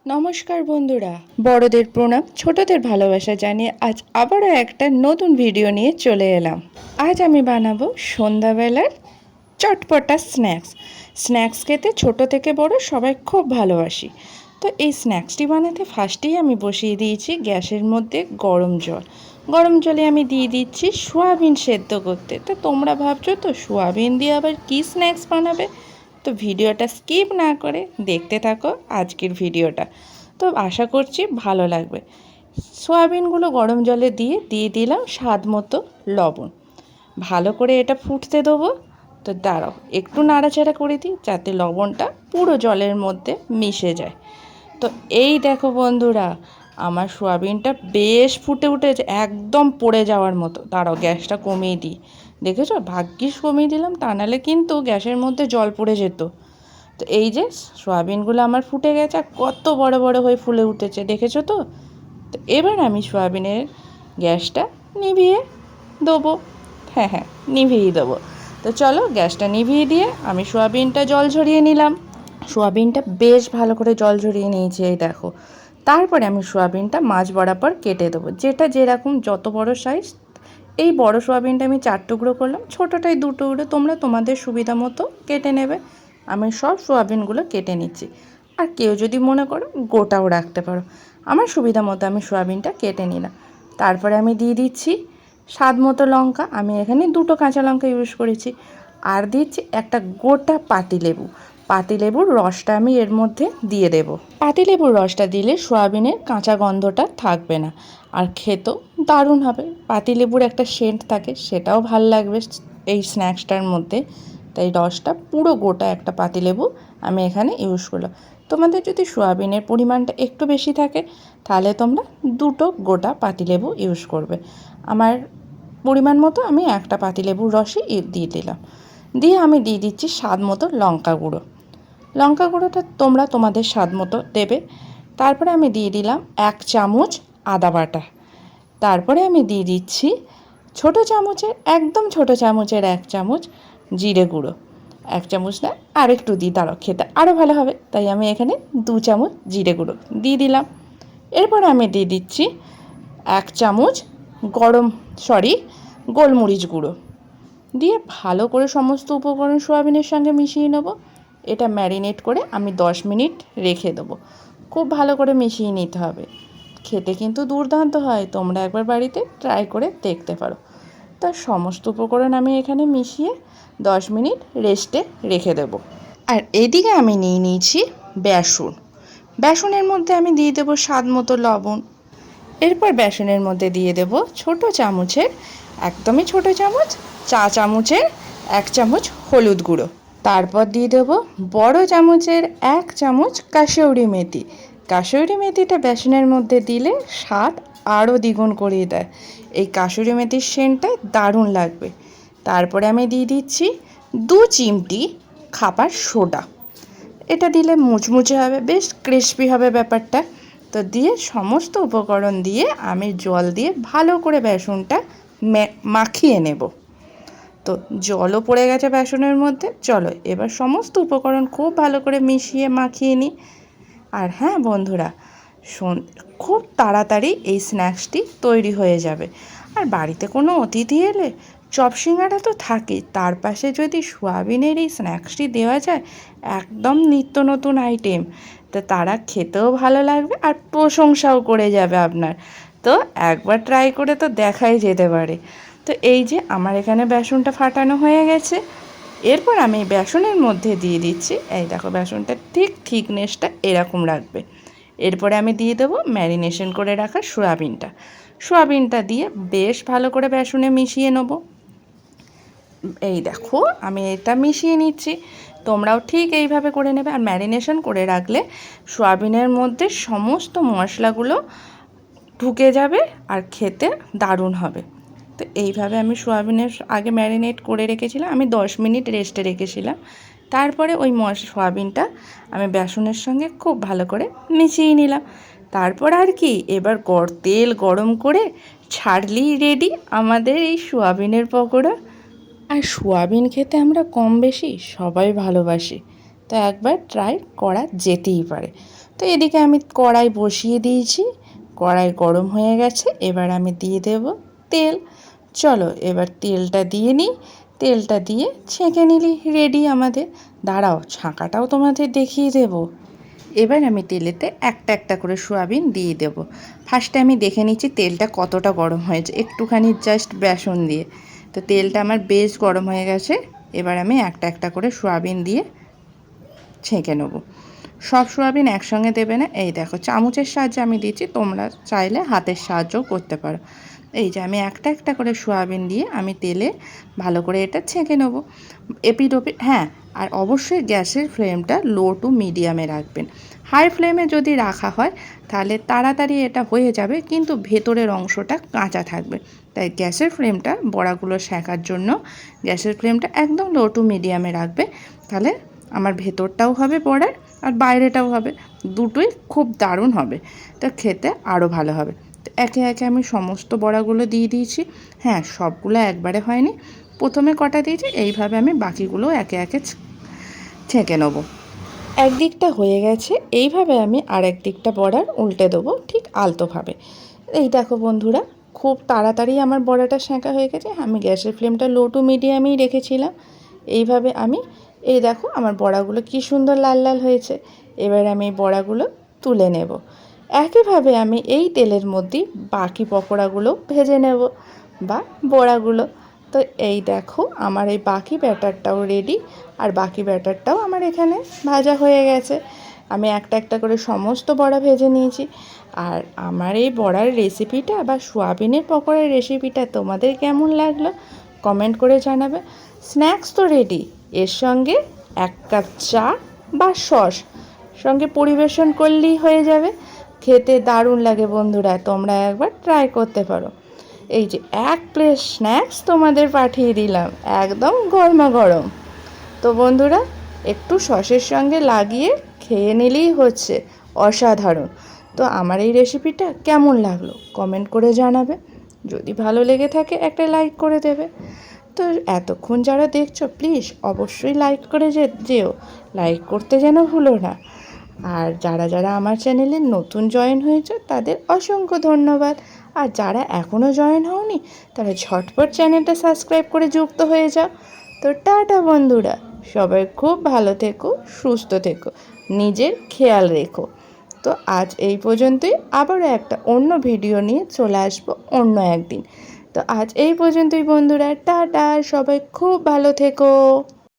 নমস্কার বন্ধুরা, বড়দের প্রণাম, ছোটদের ভালোবাসা জানিয়ে আজ আবারও একটা নতুন ভিডিও নিয়ে চলে এলাম। আজ আমি বানাবো সন্ধ্যাবেলার চটপটা স্ন্যাক্স খেতে ছোট থেকে বড় সবাই খুব ভালোবাসি। তো এই স্ন্যাক্সটি বানাতে ফার্স্টেই আমি বসিয়ে দিয়েছি গ্যাসের মধ্যে গরম জলে আমি দিয়ে দিচ্ছি সোয়াবিন সেদ্ধ করতে। তো তোমরা ভাবছো তো সোয়াবিন দিয়ে আবার কী স্ন্যাক্স বানাবে, তো ভিডিওটা স্কিপ না করে দেখতে থাকো আজকের ভিডিওটা। তো আশা করছি ভালো লাগবে। সোয়াবিনগুলো গরম জলে দিয়ে দিলাম স্বাদ মতো লবণ। ভালো করে এটা ফুটতে দেবো। তো দাঁড়াও, একটু নাড়াচাড়া করে দিই যাতে লবণটা পুরো জলের মধ্যে মিশে যায়। তো এই দেখো বন্ধুরা, আমার সোয়াবিনটা বেশ ফুটে উঠেছে, একদম পড়ে যাওয়ার মতো। দাঁড়াও, গ্যাসটা কমিয়ে দিই। দেখেছো, ভাগ্যিস কমিয়ে দিলাম, তা নাহলে কিন্তু গ্যাসের মধ্যে জল পড়ে যেত। তো এই যে সোয়াবিনগুলো আমার ফুটে গেছে আর কত বড় বড় হয়ে ফুলে উঠেছে, দেখেছো তো। তো এবার আমি সোয়াবিনের গ্যাসটা নিভিয়ে দেবো। হ্যাঁ, নিভিয়ে দেবো। তো চলো, গ্যাসটা নিভিয়ে দিয়ে আমি সোয়াবিনটা জল ঝরিয়ে নিলাম। সোয়াবিনটা বেশ ভালো করে জল ঝরিয়ে নিয়েছি, এই দেখো। তারপরে আমি সোয়াবিনটা মাঝ বরাবর কেটে দেবো, যেটা যেরকম যত বড় সাইজ। এই বড় সোয়াবিনটা আমি 4 টুকরো করলাম, ছোটোটাই 2 টুকরো, তোমরা তোমাদের সুবিধা মতো কেটে নেবে। আমি সব সোয়াবিনগুলো কেটে নিচ্ছি। আর কেউ যদি মনে করো গোটাও রাখতে পারো, আমার সুবিধা মতো আমি সোয়াবিনটা কেটে নিলাম। তারপরে আমি দিয়ে দিচ্ছি স্বাদ মতো লঙ্কা, আমি এখানে 2টো কাঁচা লঙ্কা ইউজ করেছি। আর দিচ্ছি একটা গোটা পাতিলেবুর রসটা আমি এর মধ্যে দিয়ে দেব। পাতিলেবুর রসটা দিলে সোয়াবিনের কাঁচা গন্ধটা থাকবে না, আর খেতেও দারুণ হবে। পাতিলেবুর একটা সেন্ট থাকে, সেটাও ভাল লাগবে এই স্ন্যাক্সটার মধ্যে। তাই রসটা পুরো গোটা একটা পাতিলেবু আমি এখানে ইউজ করলাম। তোমাদের যদি সোয়াবিনের পরিমাণটা একটু বেশি থাকে তাহলে তোমরা 2টো গোটা পাতিলেবু ইউজ করবে। আমার পরিমাণ মতো আমি একটা পাতিলেবুর রসই দিয়ে দিলাম। দিয়ে আমি দিয়ে দিচ্ছি স্বাদ মতো লঙ্কা গুঁড়োটা তোমরা তোমাদের স্বাদ মতো দেবে। তারপরে আমি দিয়ে দিলাম 1 চামচ আদা বাটা। তারপরে আমি দিয়ে দিচ্ছি একদম ছোট চামচের 1 চামচ জিরে গুঁড়ো। 1 চামচ না, আর একটু দিই, দাঁড়াও, খেতে আরও ভালো হবে, তাই আমি এখানে 2 চামচ জিরে গুঁড়ো দিয়ে দিলাম। এরপরে আমি দিয়ে দিচ্ছি 1 চামচ গোলমরিচ গুঁড়ো দিয়ে ভালো করে সমস্ত উপকরণ সোয়াবিনের সঙ্গে মিশিয়ে নেব। এটা ম্যারিনেট করে আমি 10 মিনিট রেখে দেবো। খুব ভালো করে মিশিয়ে নিতে হবে, খেতে কিন্তু দুর্দান্ত হয়, তোমরা একবার বাড়িতে ট্রাই করে দেখতে পারো। তার সমস্ত উপকরণ আমি এখানে মিশিয়ে 10 মিনিট রেস্টে রেখে দেবো। আর এদিকে আমি নিয়ে নিয়েছি বেসনের মধ্যে আমি দিয়ে দেবো স্বাদ মতো লবণ। এরপর বেসনের মধ্যে দিয়ে দেব একদমই ছোট চামচ, চা চামচের 1 চামচ হলুদ গুঁড়ো। তারপর দিয়ে দেব বড় চামচের 1 চামচ কাসুরি মেথিটা বেসনের মধ্যে দিলে স্বাদ আরও দ্বিগুণ করিয়ে দেয়। এই কাসুরি মেথির সেন্টটা দারুণ লাগবে। তারপরে আমি দিয়ে দিচ্ছি 2 চিমটি খাবার সোডা। এটা দিলে মুচমুচে হবে, বেশ ক্রিস্পি হবে ব্যাপারটা। তো দিয়ে সমস্ত উপকরণ দিয়ে আমি জল দিয়ে ভালো করে বেসনটা মাখিয়ে নেব। তো জলও পড়ে গেছে বেসনের মধ্যে। চলো এবার সমস্ত উপকরণ খুব ভালো করে মিশিয়ে মাখিয়ে নিই। আর হ্যাঁ বন্ধুরা, খুব তাড়াতাড়ি এই স্ন্যাক্সটি তৈরি হয়ে যাবে। আর বাড়িতে কোনো অতিথি এলে চপ সিঙ্গারা তো থাকেই, তার পাশে যদি সোয়াবিনের এই স্ন্যাক্সটি দেওয়া যায়, একদম নিত্য নতুন আইটেম। তো তারা খেতেও ভালো লাগবে আর প্রশংসাও করে যাবে আপনার। তো একবার ট্রাই করে তো দেখাই যেতে পারে। তো এই যে আমার এখানে বেসনটা ফাটানো হয়ে গেছে। এরপর আমি বেসনের মধ্যে দিয়ে দিচ্ছি, এই দেখো বেসনটা ঠিক থিকনেসটা এরকম রাখবে। এরপরে আমি দিয়ে দেবো ম্যারিনেশন করে রাখা সোয়াবিনটা দিয়ে বেশ ভালো করে বেসনে মিশিয়ে নেব। এই দেখো আমি এটা মিশিয়ে নিচ্ছি, তোমরাও ঠিক এইভাবে করে নেবে। আর ম্যারিনেশন করে রাখলে সোয়াবিনের মধ্যে সমস্ত মশলাগুলো ঢুকে যাবে আর খেতে দারুণ হবে। তো এইভাবে আমি সোয়াবিনের আগে ম্যারিনেট করে রেখেছিলাম, আমি 10 মিনিট রেস্টে রেখেছিলাম। তারপরে ওই সোয়াবিনটা আমি বেসনের সঙ্গে খুব ভালো করে মিশিয়ে নিলাম। তারপর আর কি, এবার তেল গরম করে ছাড়লেই রেডি আমাদের এই সোয়াবিনের পকোড়া। আর সোয়াবিন খেতে আমরা কম বেশি সবাই ভালোবাসি, তো একবার ট্রাই করা যেতেই পারে। তো তো এদিকে আমি কড়াই বসিয়ে দিয়েছি, কড়াই গরম হয়ে গেছে। এবার আমি দিয়ে দেব তেল। চলো এবার তেলটা দিয়ে নিই, তেলটা দিয়ে ছেঁকে নিলি রেডি আমাদের। দাঁড়াও ছাঁকাটাও তোমাদের দেখিয়ে দেব। এবার আমি তেলেতে একটা একটা করে সয়াবিন দিয়ে দেব। ফার্স্টে আমি দেখে নিচ্ছি তেলটা কতটা গরম হয়েছে, একটুখানি জাস্ট বেসন দিয়ে। তো তেলটা আমার বেশ গরম হয়ে গেছে। এবার আমি একটা একটা করে সয়াবিন দিয়ে ছেঁকে নেব। সব সয়াবিন একসঙ্গে দেবে না, এই দেখো চামচের সাহায্যে আমি দিচ্ছি, তোমরা চাইলে হাতের সাহায্যও করতে পারো। এই যে আমি একটা একটা করে সয়াবিন দিয়ে আমি তেলে ভালো করে এটা ছেঁকে নেবো এপিট ওপিট। হ্যাঁ, আর অবশ্যই গ্যাসের ফ্লেমটা লো টু মিডিয়ামে রাখবেন। হাই ফ্লেমে যদি রাখা হয় তাহলে তাড়াতাড়ি এটা হয়ে যাবে, কিন্তু ভেতরের অংশটা কাঁচা থাকবে। তাই গ্যাসের ফ্লেমটা বড়াগুলো সেঁকার জন্য গ্যাসের ফ্লেমটা একদম লো টু মিডিয়ামে রাখবে। তাহলে আমার ভেতরটাও হবে বড়ার আর বাইরেটাও হবে, দুটোই খুব দারুণ হবে। তো খেতে আরও ভালো হবে। তো একে একে আমি সমস্ত বড়াগুলো দিয়ে দিয়েছি। হ্যাঁ, সবগুলো একবারে হয়নি, প্রথমে কটা দিয়েছি, এইভাবে আমি বাকিগুলো একে একে ছেঁকে নেবো। একদিকটা হয়ে গেছে, এইভাবে আমি আর একদিকটা বড়ার উল্টে দেবো ঠিক আলতোভাবে। এই দেখো বন্ধুরা, খুব তাড়াতাড়ি আমার বড়াটা সেঁকা হয়ে গেছে। আমি গ্যাসের ফ্লেমটা লো টু মিডিয়ামেই রেখেছিলাম। এইভাবে আমি, এই দেখো আমার বড়াগুলো কি সুন্দর লাল লাল হয়েছে। এবার আমি এই বড়াগুলো তুলে নেব। একইভাবে আমি এই তেলের মধ্যেই বাকি পকোড়াগুলো ভেজে নেব বা বড়াগুলো। তো এই দেখো আমার এই বাকি ব্যাটারটাও রেডি, আর বাকি ব্যাটারটাও আমার এখানে ভাজা হয়ে গেছে। আমি একটা একটা করে সমস্ত বড়া ভেজে নিয়েছি। আর আমার এই বড়ার রেসিপিটা বা সোয়াবিনের পকোড়ার রেসিপিটা তোমাদের কেমন লাগলো কমেন্ট করে জানাবে। স্ন্যাক্স তো রেডি, এর সঙ্গে এক কাপ চা বা সস সঙ্গে পরিবেশন করলেই হয়ে যাবে। খেতে দারুণ লাগে বন্ধুরা, তোমরা একবার ট্রাই করতে পারো। এই যে এক প্লেট স্ন্যাক্স তোমাদের পাঠিয়ে দিলাম, একদম গরমা গরম। তো বন্ধুরা একটু সসের সঙ্গে লাগিয়ে খেয়ে নিলেই হচ্ছে, অসাধারণ। তো আমার এই রেসিপিটা কেমন লাগলো কমেন্ট করে জানাবে। যদি ভালো লেগে থাকে একটা লাইক করে দেবে। তো এতক্ষণ যারা দেখছো প্লিজ অবশ্যই লাইক করে যেও, লাইক করতে যেন ভুলো না। আর যারা যারা আমার চ্যানেলে নতুন জয়েন হয়েছে তাদের অসংখ্য ধন্যবাদ। আর যারা এখনও জয়েন হওনি তারা ঝটপট চ্যানেলটা সাবস্ক্রাইব করে যুক্ত হয়ে যাও। তো টাটা বন্ধুরা, সবাই খুব ভালো থেকো, সুস্থ থেকো, নিজের খেয়াল রেখো। তো আজ এই পর্যন্তই, আবারও একটা অন্য ভিডিও নিয়ে চলে আসবো অন্য একদিন। তো আজ এই পর্যন্তই বন্ধুরা, টাটা, সবাই খুব ভালো থেকো।